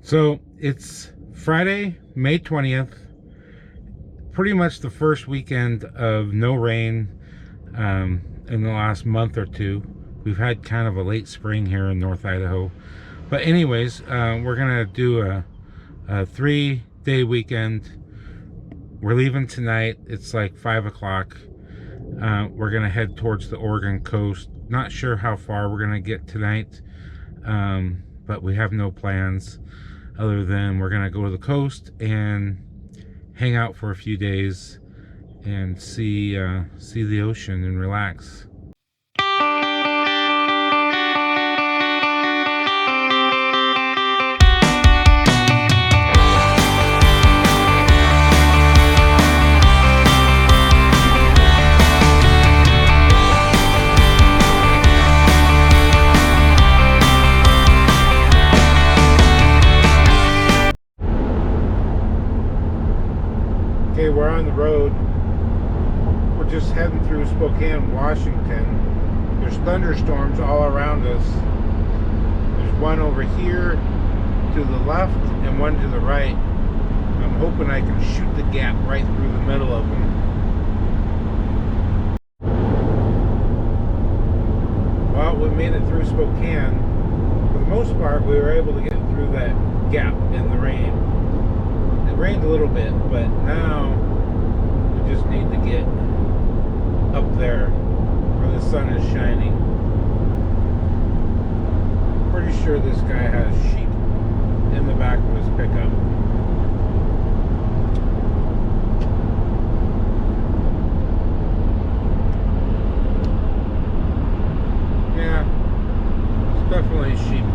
So it's Friday, May 20th, pretty much the first weekend of no rain in the last month or two. We've had kind of a late spring here in North Idaho. But anyways, we're going to do a 3-day weekend. We're leaving tonight. It's like 5 o'clock. We're going to head towards the Oregon coast. Not sure how far we're going to get tonight, but we have no plans other than we're going to go to the coast and hang out for a few days and see the ocean and relax. Okay, we're on the road. We're just heading through Spokane, Washington. There's thunderstorms all around us. There's one over here to the left and one to the right. I'm hoping I can shoot the gap right through the middle of them. Well, we made it through Spokane. For the most part, we were able to get through that gap in the rain. It rained a little bit, but now we just need to get up there where the sun is shining. Pretty sure this guy has sheep in the back of his pickup. Yeah, it's definitely sheep.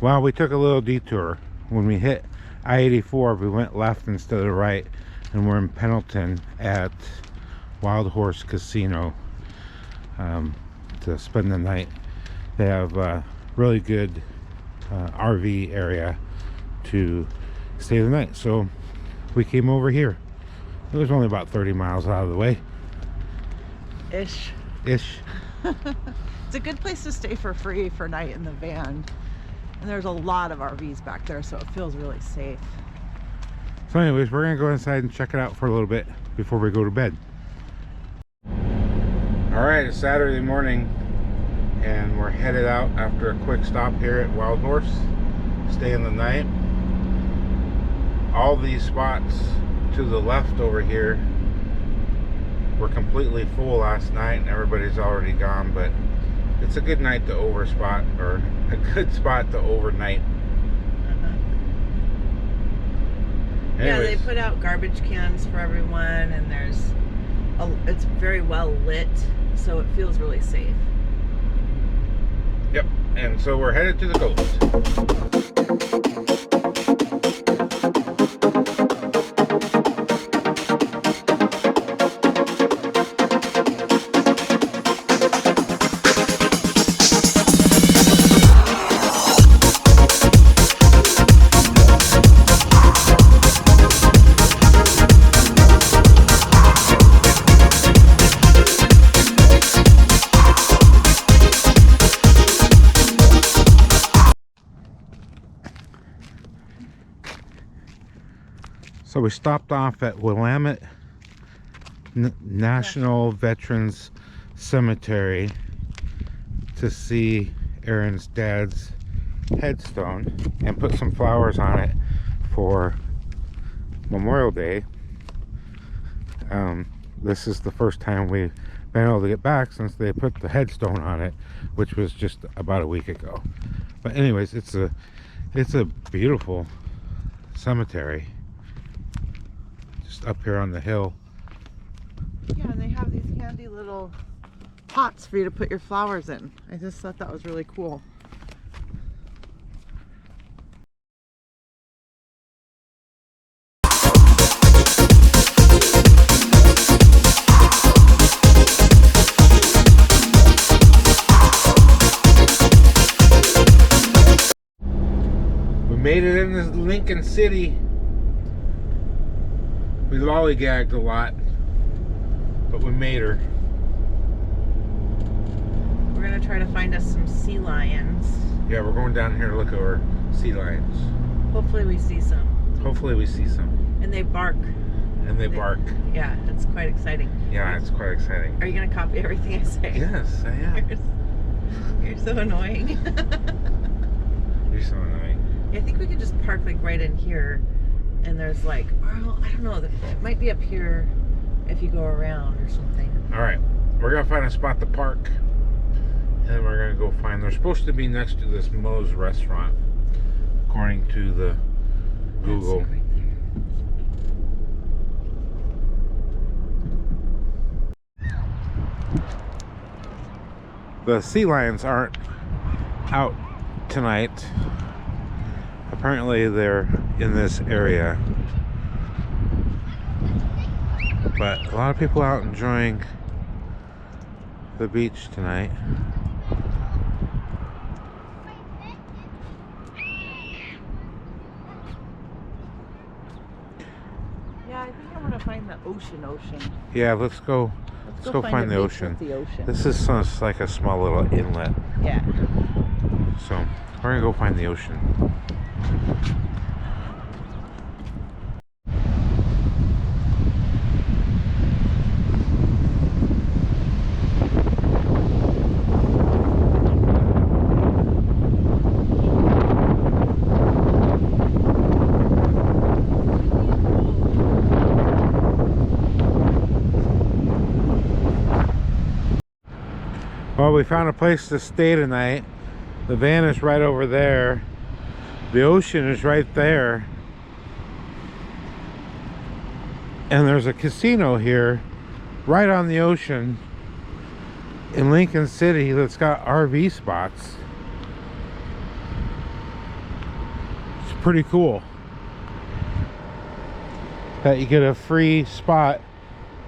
Well, we took a little detour. When we hit I-84, we went left instead of right, and we're in Pendleton at Wild Horse Casino to spend the night. They have a really good RV area to stay the night, so we came over here. It was only about 30 miles out of the way. Ish. It's a good place to stay for free for night in the van. And there's a lot of RVs back there, so it feels really safe. So anyways, we're gonna go inside and check it out for a little bit before we go to bed. All right, it's Saturday morning and we're headed out after a quick stop here at Wild Horse, staying the night. All these spots to the left over here were completely full last night and everybody's already gone, but it's a good night to overspot, or a good spot to overnight. Yeah, they put out garbage cans for everyone, and it's very well lit, so it feels really safe. Yep, and so we're headed to the coast. So we stopped off at Willamette National Veterans Cemetery to see Aaron's dad's headstone and put some flowers on it for Memorial Day. This is the first time we've been able to get back since they put the headstone on it, which was just about a week ago. But anyways, it's a beautiful cemetery just up here on the hill. Yeah, and they have these handy little pots for you to put your flowers in. I just thought that was really cool. We made it in this Lincoln City. We lollygagged a lot, but we made her. We're gonna try to find us some sea lions. Yeah, we're going down here to look over sea lions. Hopefully we see some. Hopefully we see some. And they bark. And they bark. Yeah, it's quite exciting. Yeah, it's quite exciting. Are you going to copy everything I say? Yes, I am. You're so annoying. You're so annoying. Yeah, I think we could just park like right in here, and there's like, well, I don't know, it might be up here if you go around or something. All right, we're gonna find a spot to park, and then we're gonna go find. They're supposed to be next to this Moe's restaurant, according to the Google. The sea lions aren't out tonight. Apparently they're in this area. But a lot of people out enjoying the beach tonight. Yeah, I think I want to find the ocean. Yeah, let's go find the ocean. This is like a small little inlet. Yeah. So we're gonna go find the ocean. Well, we found a place to stay tonight. The van is right over there. The ocean is right there. And there's a casino here, right on the ocean in Lincoln City, that's got RV spots. It's pretty cool that you get a free spot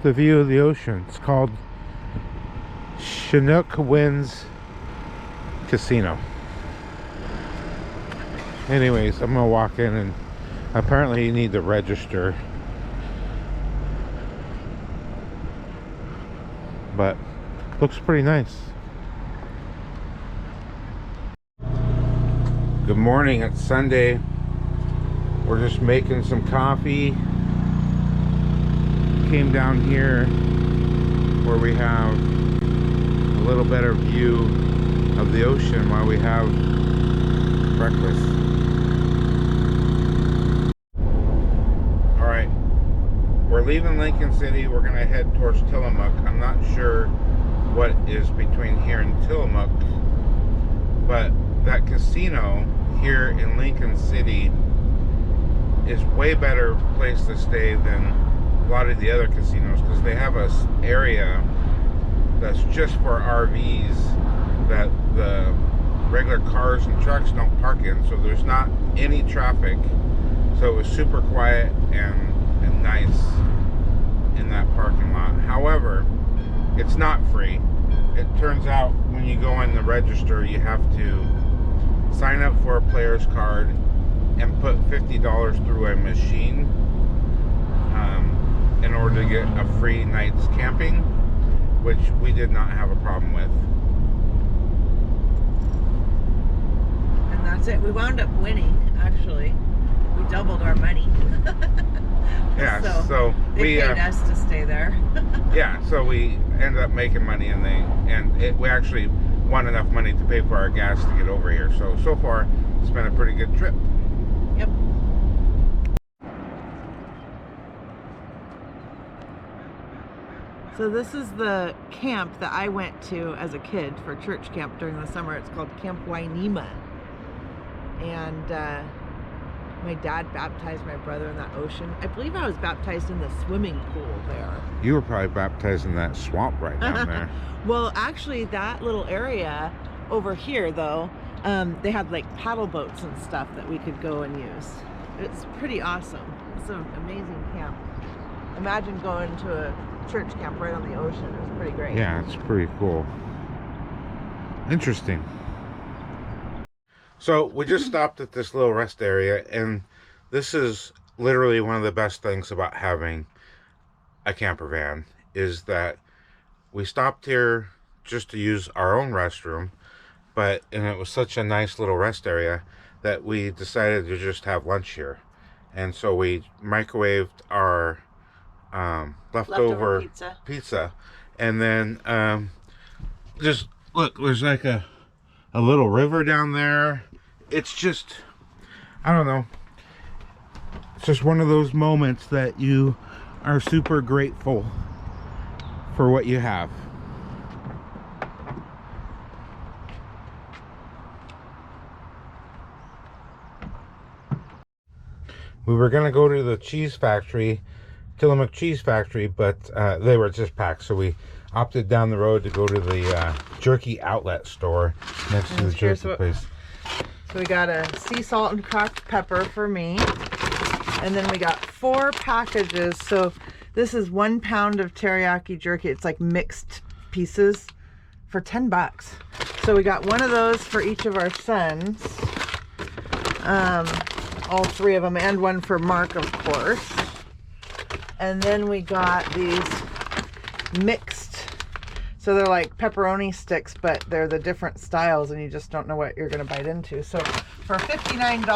to view the ocean. It's called Chinook Winds Casino. Anyways, I'm gonna walk in, and apparently you need to register, but looks pretty nice. Good morning, it's Sunday. We're just making some coffee. Came down here where we have a little better view of the ocean while we have breakfast. All right, we're leaving Lincoln City. We're gonna head towards Tillamook. I'm not sure what is between here and Tillamook, but that casino here in Lincoln City is way better place to stay than a lot of the other casinos, because they have a area that's just for RVs that the regular cars and trucks don't park in, so there's not any traffic. So it was super quiet and nice in that parking lot. However, it's not free. It turns out when you go in the register, you have to sign up for a player's card and put $50 through a machine in order to get a free night's camping, which we did not have a problem with. And that's it. We wound up winning, actually. We doubled our money. Yeah, so they paid us to stay there. Yeah, so we ended up making money, and we actually won enough money to pay for our gas to get over here. So far, it's been a pretty good trip. Yep. So this is the camp that I went to as a kid for church camp during the summer. It's called Camp Wainema. And my dad baptized my brother in that ocean. I believe I was baptized in the swimming pool there. You were probably baptized in that swamp right down there. Well, actually, that little area over here, though, they had like paddle boats and stuff that we could go and use. It's pretty awesome. It's an amazing camp. Imagine going to a church camp right on the ocean. It was pretty great. Yeah, it's pretty cool. Interesting. So we just stopped at this little rest area, and this is literally one of the best things about having a camper van, is that we stopped here just to use our own restroom, and it was such a nice little rest area that we decided to just have lunch here. And so we microwaved our leftover pizza, and then just look, there's like a little river down there. It's just, I don't know, it's just one of those moments that you are super grateful for what you have. We were gonna go to the cheese factory, Tillamook Cheese Factory, but they were just packed, so we opted down the road to go to the jerky outlet store next to the jerky place. So we got a sea salt and cracked pepper for me, and then we got 4 packages. So this is 1 pound of teriyaki jerky. It's like mixed pieces for $10. So we got one of those for each of our sons, all 3 of them, and one for Mark, of course. And then we got these mixed, so they're like pepperoni sticks, but they're the different styles, and you just don't know what you're going to bite into. So for $59,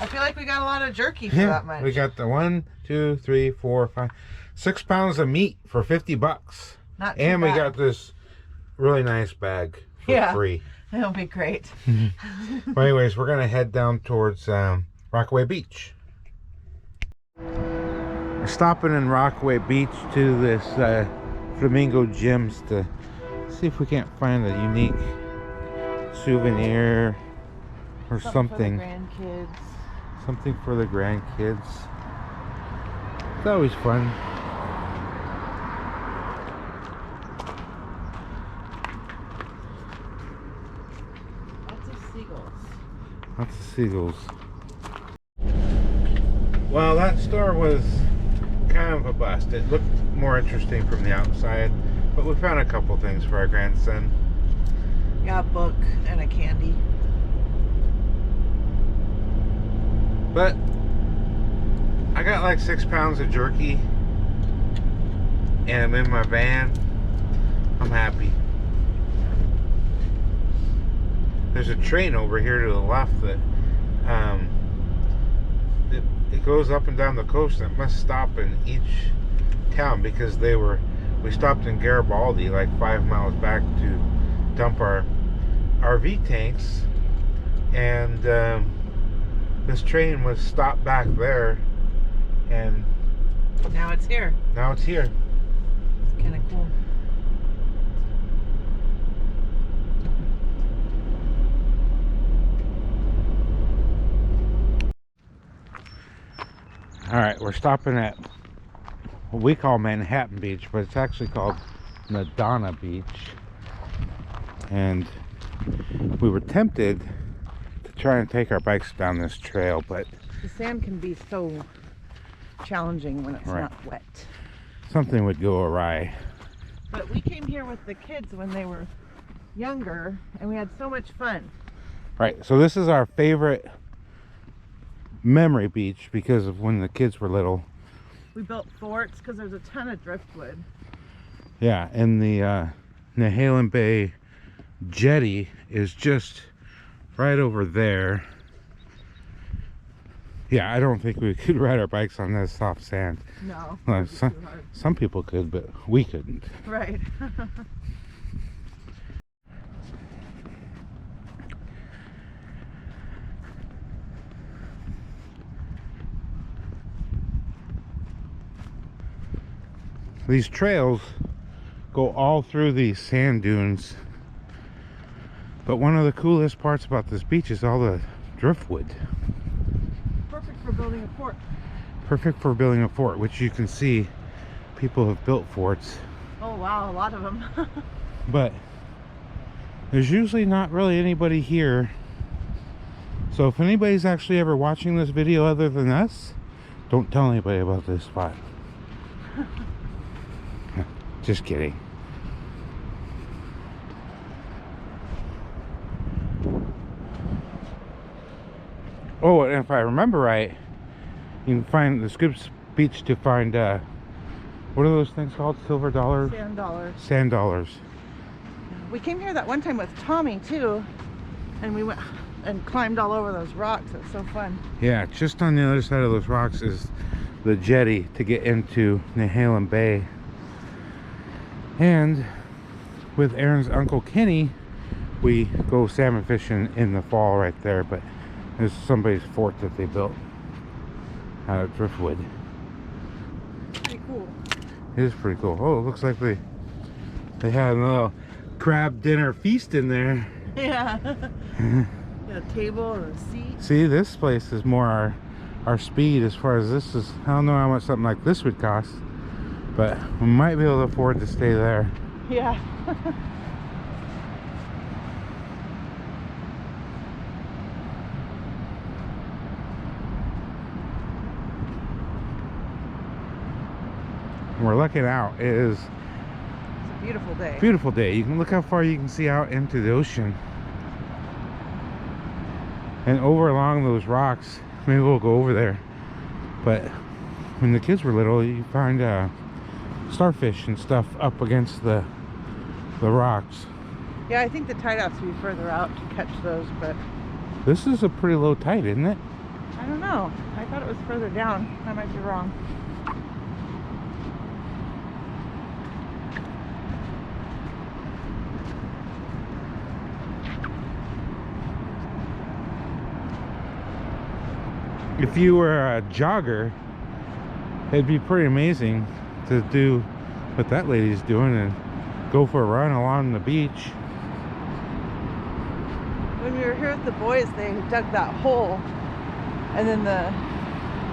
I feel like we got a lot of jerky for that much. We got the 1, 2, 3, 4, 5, 6 pounds of meat for $50. Not too and bad. We got this really nice bag for free. It'll be great. Well, anyways, we're gonna head down towards Rockaway Beach. We're stopping in Rockaway Beach to this Flamingo Gyms to see if we can't find a unique souvenir or something. For the grandkids. Something for the grandkids. It's always fun. Lots of seagulls. Well, that store was kind of a bust. It looked more interesting from the outside, but we found a couple things for our grandson. Yeah, a book and a candy. But I got like 6 pounds of jerky, and I'm in my van. I'm happy. There's a train over here to the left that it goes up and down the coast. It must stop in each town, because we stopped in Garibaldi, like 5 miles back, to dump our RV tanks, and this train was stopped back there, and now it's here. Now it's here. It's kind of cool. Alright, we're stopping at what we call Manhattan Beach, but it's actually called Madonna Beach. And we were tempted to try and take our bikes down this trail, but the sand can be so challenging when it's not wet. Something would go awry. But we came here with the kids when they were younger, and we had so much fun. Right, so this is our favorite memory beach because of when the kids were little. We built forts because there's a ton of driftwood. Yeah, and the Nehalem Bay jetty is just right over there. Yeah, I don't think we could ride our bikes on this soft sand. No, Well, some people could, but we couldn't. Right. These trails go all through these sand dunes, but one of the coolest parts about this beach is all the driftwood. Perfect for building a fort. Perfect for building a fort, which you can see people have built forts. Oh wow, a lot of them. But there's usually not really anybody here. So if anybody's actually ever watching this video other than us, don't tell anybody about this spot. Just kidding. Oh, and if I remember right, you can find the Scoop's Beach to find What are those things called? Silver dollars? Sand dollars. Sand dollars. We came here that one time with Tommy too, and we went and climbed all over those rocks. It's so fun. Yeah, just on the other side of those rocks is the jetty to get into Nehalem Bay. And with Aaron's Uncle Kenny, we go salmon fishing in the fall right there, but there's somebody's fort that they built out of driftwood. Pretty cool. It is pretty cool. Oh, it looks like they had a little crab dinner feast in there. Yeah. A table and a seat. See, this place is more our speed as far as this is. I don't know how much something like this would cost, but we might be able to afford to stay there. Yeah. We're looking out. It is It's a beautiful day. beautiful day. You can look how far you can see out into the ocean. And over along those rocks, maybe we'll go over there. But when the kids were little, you find starfish and stuff up against the rocks. Yeah, I think the tide has to be further out to catch those, but This is a pretty low tide, isn't it? I don't know. I thought it was further down. I might be wrong. If you were a jogger, it'd be pretty amazing to do what that lady's doing and go for a run along the beach. When we were here with the boys, they dug that hole, and then the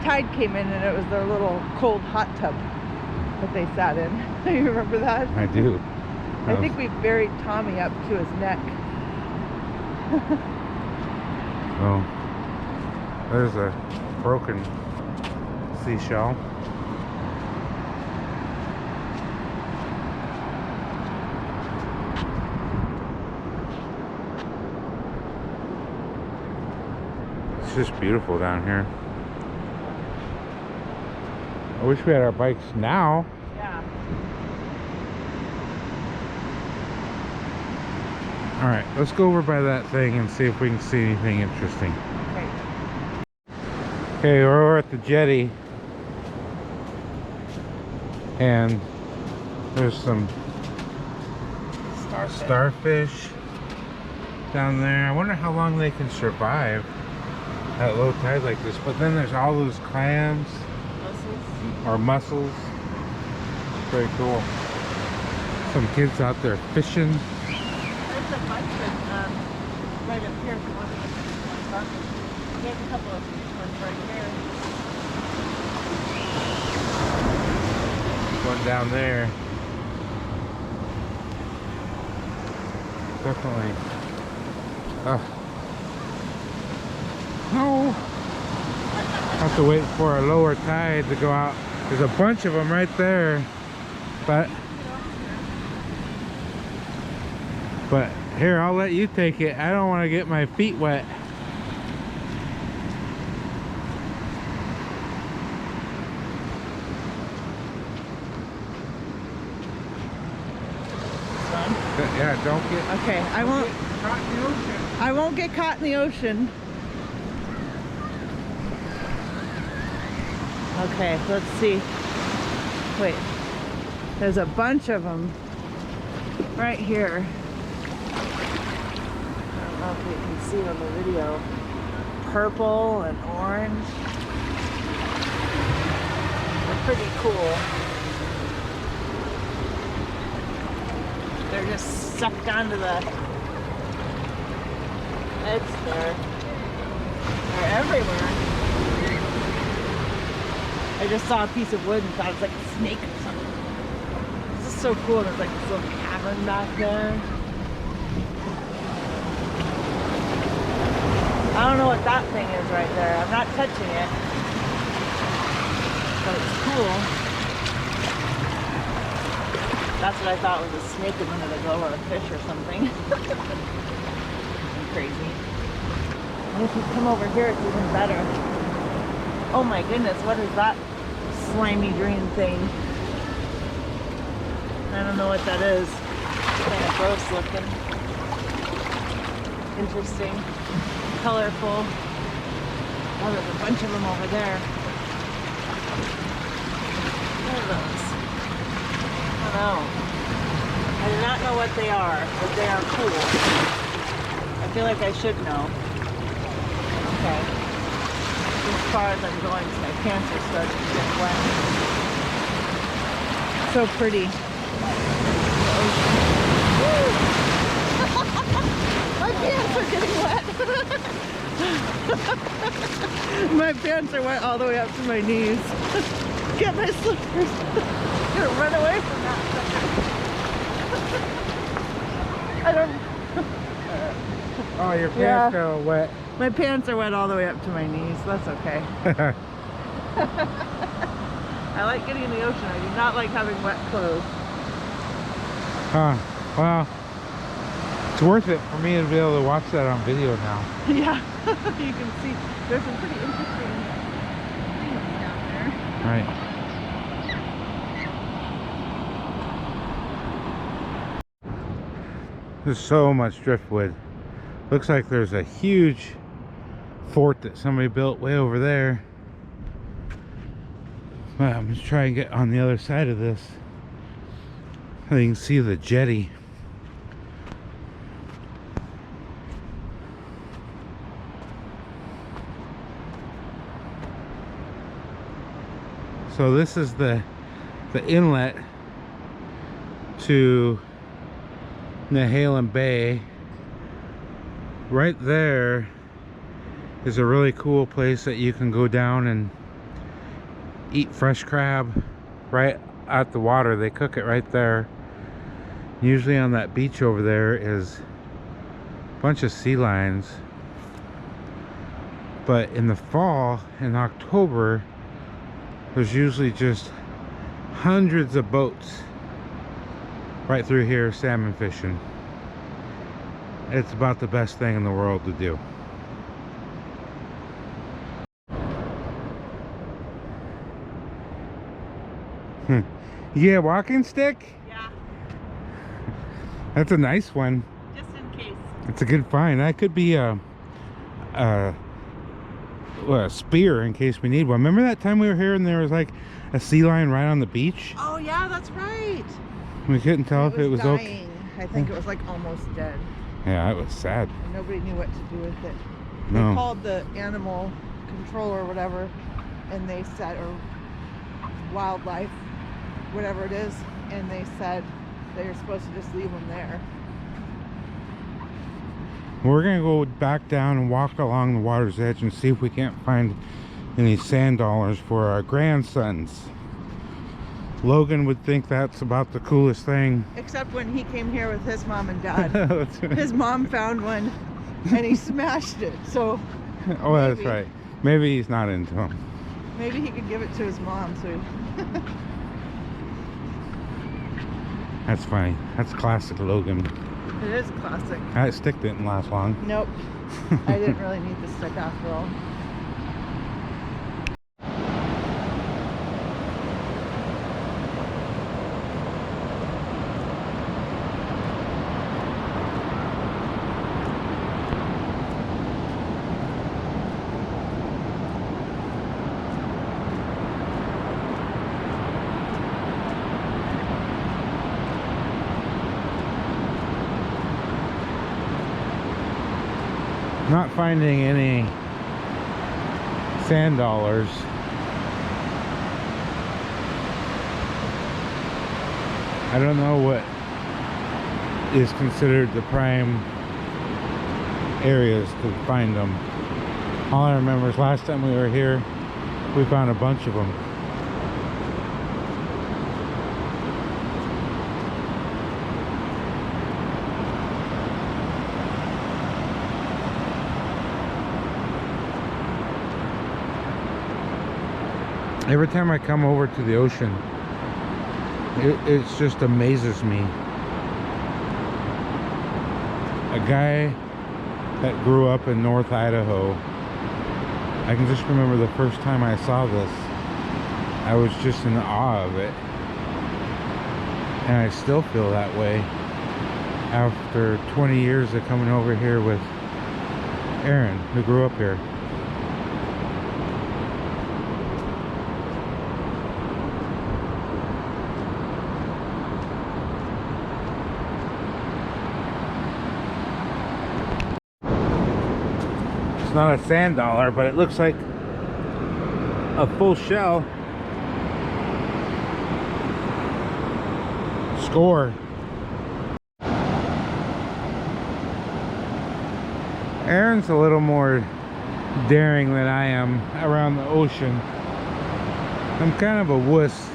tide came in, and it was their little cold hot tub that they sat in. You remember that? I do. I think we buried Tommy up to his neck. Oh, there's a broken seashell. It's just beautiful down here. I wish we had our bikes now. Yeah. All right, let's go over by that thing and see if we can see anything interesting. Okay. Okay, we're over at the jetty, and there's some starfish down there. I wonder how long they can survive at low tide like this. But then there's all those clams or mussels. Very cool. Some kids out there fishing. There's a bunch of right up here. If you want to look at starfish. There's a couple of ones right there. One down there. Definitely. No. Have to wait for a lower tide to go out. There's a bunch of them right there. But here, I'll let you take it. I don't want to get my feet wet. Yeah, don't get. Okay, I won't. Caught in the ocean. I won't get caught in the ocean. Okay, let's see. Wait, there's a bunch of them right here. I don't know if you can see it on the video. Purple and orange. They're pretty cool. They're just sucked onto the edge there. They're everywhere. I just saw a piece of wood and thought it was like a snake or something. This is so cool. There's like this little cavern back there. I don't know what that thing is right there. I'm not touching it. But it's cool. That's what I thought was a snake a minute ago, or a fish or something. I'm crazy. And if you come over here, it's even better. Oh my goodness, what is that slimy green thing? I don't know what that is. Kind of gross looking. Interesting. Colorful. Oh, there's a bunch of them over there. What are those? I don't know. I do not know what they are, but they are cool. I feel like I should know. Okay. As far as I'm going, my pants are starting to get wet. So pretty. My pants are getting wet. My pants are wet all the way up to my knees. Get my slippers. I'm gonna run away from that. I don't. Oh, your pants are wet. My pants are wet all the way up to my knees. That's okay. I like getting in the ocean. I do not like having wet clothes. Well, it's worth it for me to be able to watch that on video now. Yeah, you can see there's some pretty interesting things down there. Right. There's so much driftwood. Looks like there's a huge fort that somebody built way over there. Well, I'm just trying to get on the other side of this. You can see the jetty. So this is the inlet to Nehalem Bay. Right there is a really cool place that you can go down and eat fresh crab right at the water. They cook it right there. Usually on that beach over there is a bunch of sea lions, but in the fall, in October, there's usually just hundreds of boats right through here salmon fishing. It's about the best thing in the world to do. Yeah, walking stick? Yeah, That's a nice one. just in case. It's a good find. That could be a spear in case we need one. Remember that time we were here and there was like a sea lion right on the beach? Oh yeah, that's right. We couldn't tell if it was okay. I think it was like almost dead. Yeah, it was sad. And nobody knew what to do with it. No. They called the animal control or whatever, and they said, or wildlife, whatever it is, and they said that you're supposed to just leave them there. We're gonna go back down and walk along the water's edge and see if we can't find any sand dollars for our grandsons. Logan would think that's about the coolest thing. Except when he came here with his mom and dad. That's right. His mom found one and he smashed it. So Oh, that's right. Maybe he's not into them. maybe he could give it to his mom. So That's funny. That's classic Logan. it is classic. That stick didn't last long. Nope. I didn't really need the stick after all. Not finding any sand dollars. I don't know what is considered the prime areas to find them. All I remember is last time we were here, we found a bunch of them. Every time I come over to the ocean, it just amazes me. A guy that grew up in North Idaho, I can just remember the first time I saw this, I was just in awe of it. And I still feel that way after 20 years of coming over here with Aaron, who grew up here. It's not a sand dollar, but it looks like a full shell. Score. Aaron's a little more daring than I am around the ocean. I'm kind of a wuss.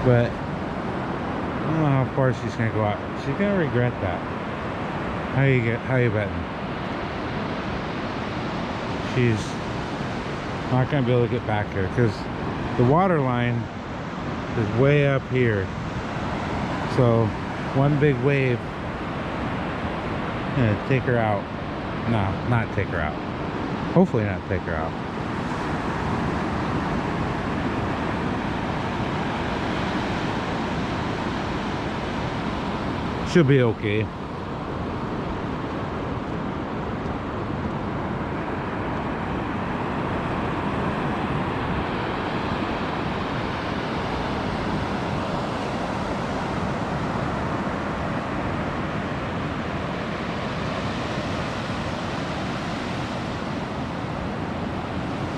But I don't know how far she's gonna go out. She's gonna regret that. How you betting? She's not gonna be able to get back here because the water line is way up here. So one big wave gonna take her out. No, not take her out. Hopefully not take her out. She'll be okay.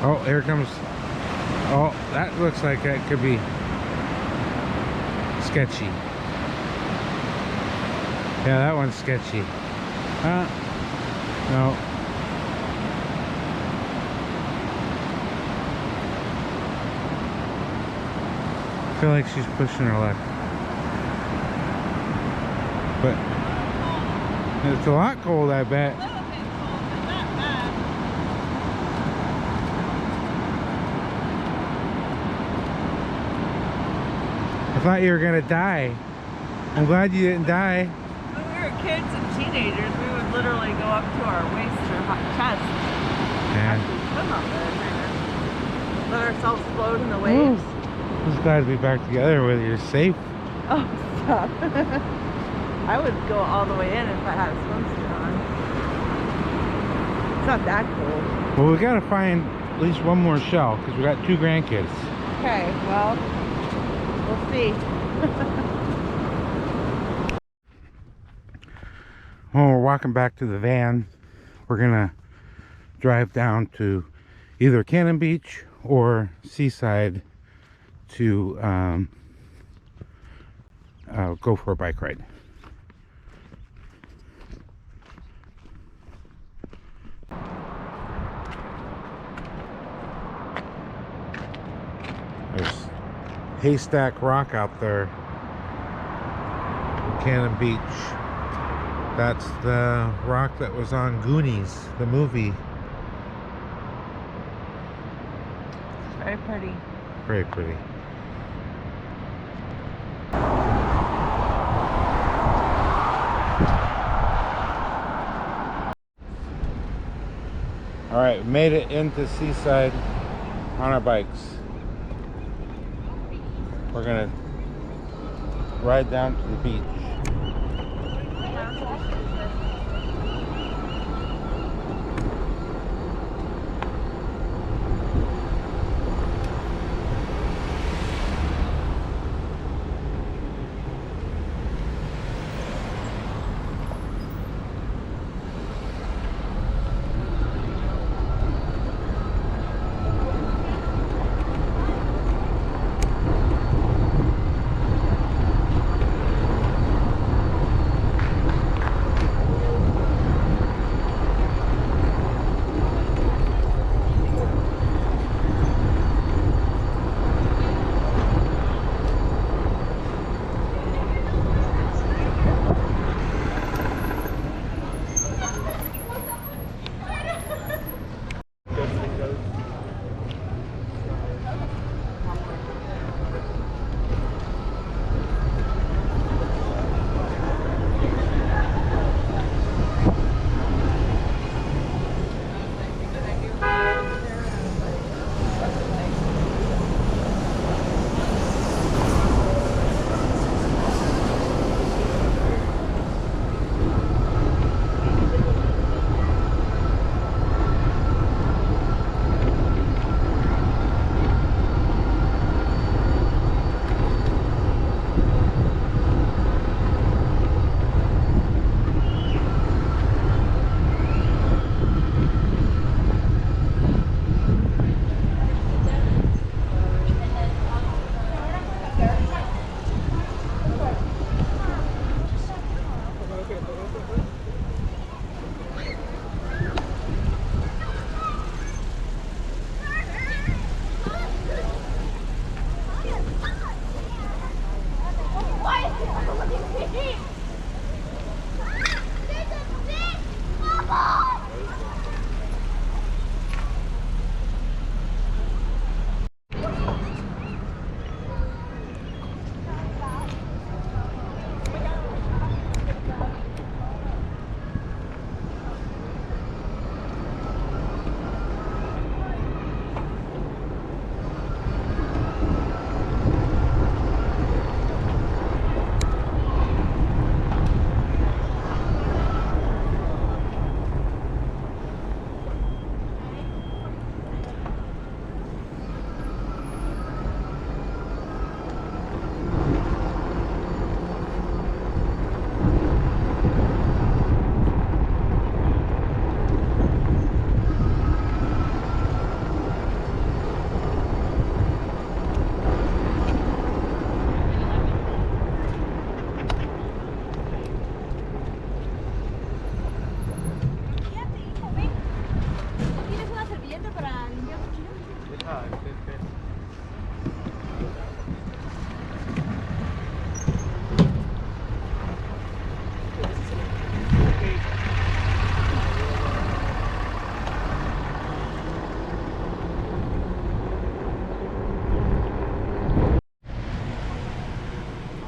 Oh, here comes. Oh, that looks like that could be sketchy. Yeah, that one's sketchy. No. I feel like she's pushing her luck. But it's a lot cold, I bet. I thought you were gonna die. I'm glad you didn't die. When we were kids and teenagers, we would literally go up to our waist or chest. Yeah. Swim out there, kind of. Let ourselves float in the waves. I'm just glad to be back together with you. You're safe. Oh, stop. I would go all the way in if I had a swimsuit on. It's not that cold. Well, we gotta find at least one more shell because we got 2 grandkids. Okay, well, we'll see. When we're walking back to the van, we're gonna drive down to either Cannon Beach or Seaside to go for a bike ride. There's Haystack Rock out there, Cannon Beach. That's the rock that was on Goonies, the movie. Very pretty. Very pretty. All right, we made it into Seaside on our bikes. We're gonna ride down to the beach.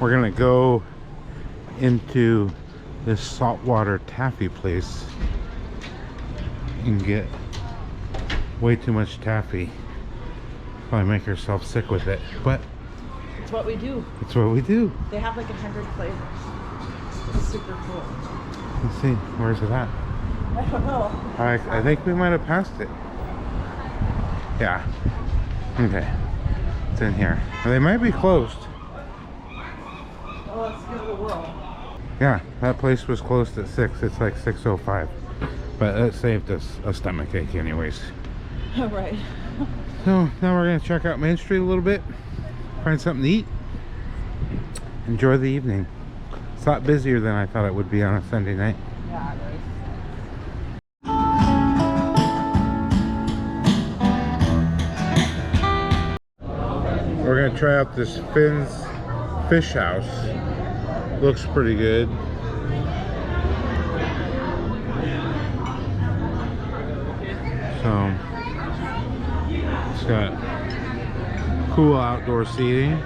We're gonna go into this saltwater taffy place and get way too much taffy. Probably make yourself sick with it, but It's what we do. it's what we do. They have like 100 flavors. It's super cool. Let's see, where's it at? I don't know. I think we might have passed it. Yeah. Okay. It's in here. They might be closed. Well, let's give it a whirl. Yeah, that place was closed at 6. It's like 6:05. But it saved us a stomach ache anyways. All right. So now we're going to check out Main Street a little bit. Find something to eat. Enjoy the evening. It's a lot busier than I thought it would be on a Sunday night. Yeah, it is. We're going to try out this Finn's Fish House. Looks pretty good. So it's got cool outdoor seating.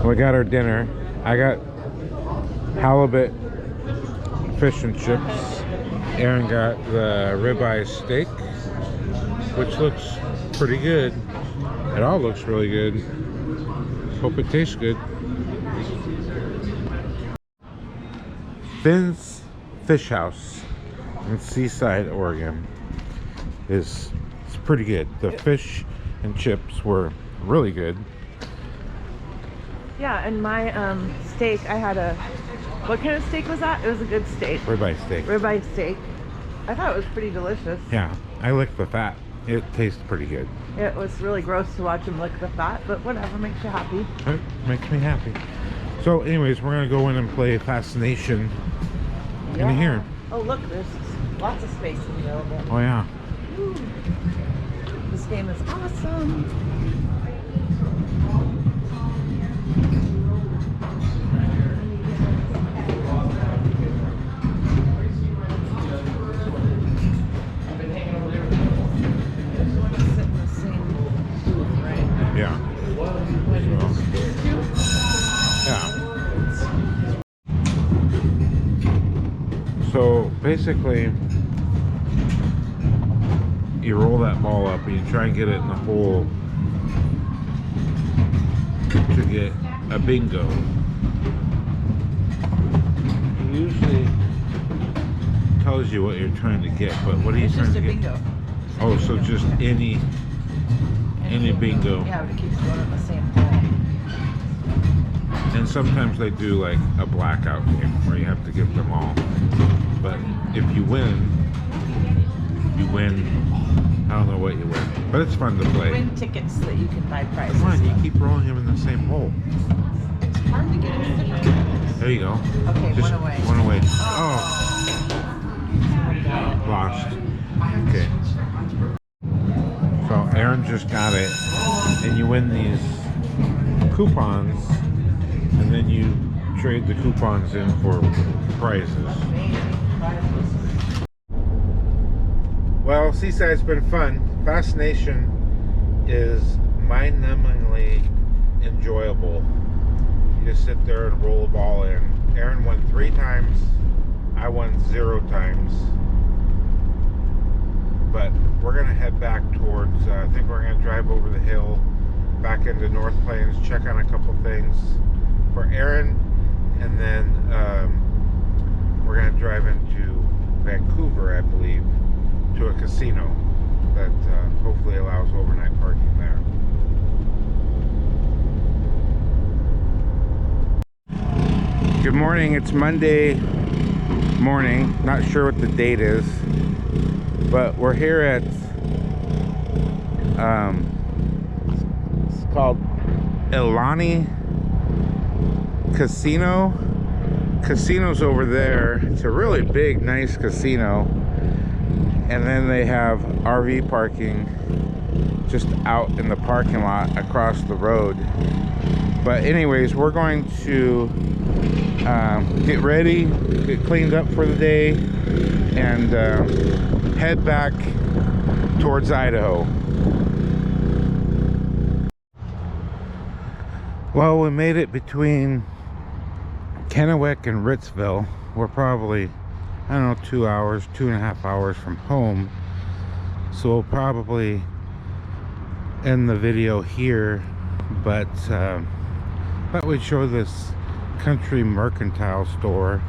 We got our dinner. I got halibut fish and chips. Aaron got the ribeye steak, which looks pretty good. It all looks really good. Hope it tastes good. Finn's Fish House in Seaside, Oregon it's pretty good. The fish and chips were really good. Yeah, and my steak, I had a, what kind of steak was that? It was a good steak. Ribeye steak. Ribeye steak. I thought it was pretty delicious. Yeah, I licked the fat. It tastes pretty good. It was really gross to watch him lick the fat, but whatever, makes you happy. It makes me happy. So anyways, we're gonna go in and play Fascination in here. Oh look, there's lots of space available. Oh yeah. Ooh. This game is awesome. Sit in the same booth, right? Yeah. Yeah. So basically, you roll that ball up and you try and get it in the hole to get a bingo. It usually tells you what you're trying to get, but what are you It's trying just to a get? bingo. Oh, so just any bingo. Yeah, but it keeps going in the same hole. And sometimes they do like a blackout game where you have to give them all. But if you win, I don't know what you win. But it's fun to play. Win tickets that you can buy prizes. Come on, you with. keep rolling him in the same hole. It's hard to get it different. There you go. Okay, Just one away. One away. Oh, lost. Okay. So Aaron just got it. And you win these coupons. And then you trade the coupons in for prizes. Well, Seaside's been fun. Fascination is mind-numbingly enjoyable. You just sit there and roll a ball in. Aaron won 3 times. I won 0 times. But we're going to head back towards, I think we're going to drive over the hill, back into North Plains, check on a couple things for Aaron, and then we're going to drive into Vancouver, I believe, to a casino that hopefully allows overnight parking there. Good morning. It's Monday morning. Not sure what the date is, but we're here at it's called Ilani Casino casino's over there. It's a really big, nice casino. And then they have RV parking just out in the parking lot across the road. But anyways, we're going to get ready, get cleaned up for the day, and head back towards Idaho. Well, we made it between Kennewick and Ritzville. We're probably, I don't know, 2 hours, 2.5 hours from home. So we'll probably end the video here, but thought we'd show this country mercantile store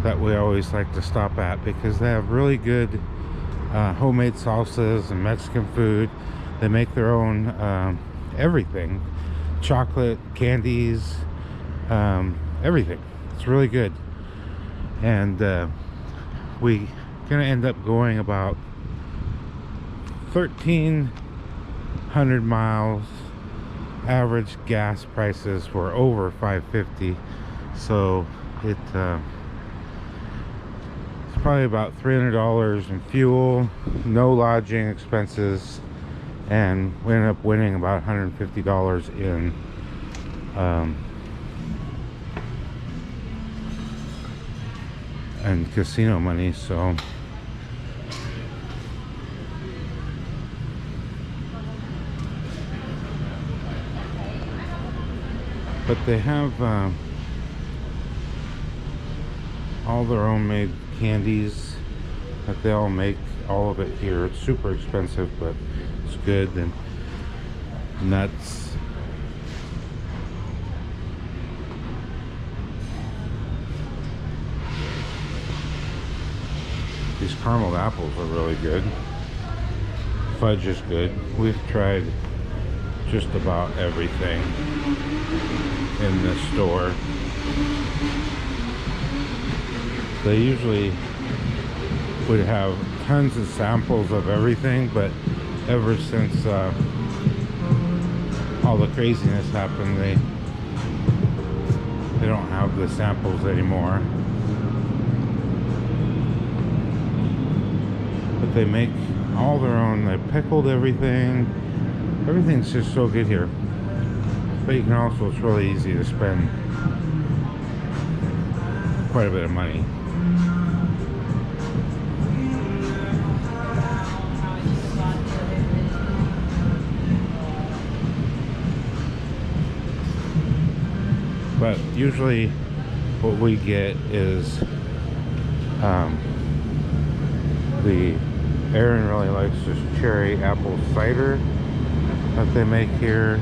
that we always like to stop at, because they have really good homemade salsas and Mexican food. They make their own everything, chocolate, candies, everything. It's really good. And we gonna end up going about 1,300 miles. Average gas prices were over $5.50, so it's probably about $300 in fuel, no lodging expenses, and we ended up winning about $150 in and casino money. So but they have all their own made candies that they all make, all of it here. It's super expensive, but it's good. And nuts, these caramel apples are really good. Fudge is good. We've tried just about everything in this store. They usually would have tons of samples of everything, but ever since all the craziness happened, they don't have the samples anymore. But they make all their own. They pickled everything. Everything's just so good here. But you can also, it's really easy to spend quite a bit of money. But usually what we get is Aaron really likes this cherry apple cider that they make here.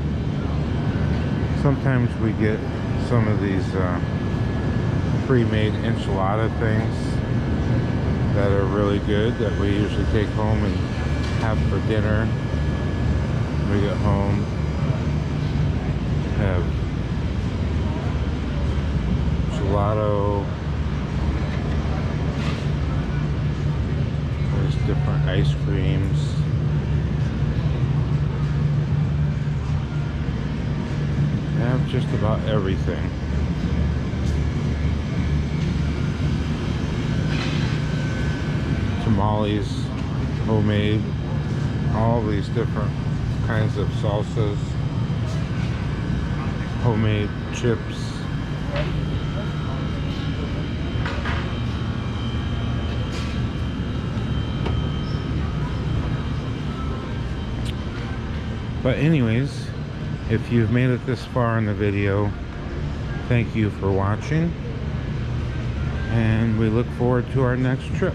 Sometimes we get some of these pre-made enchilada things that are really good, that we usually take home and have for dinner when we get home. Have gelato. There's different ice creams. They have just about everything. Tamales, homemade, all these different kinds of salsas, homemade chips. But anyways, if you've made it this far in the video, thank you for watching, and we look forward to our next trip.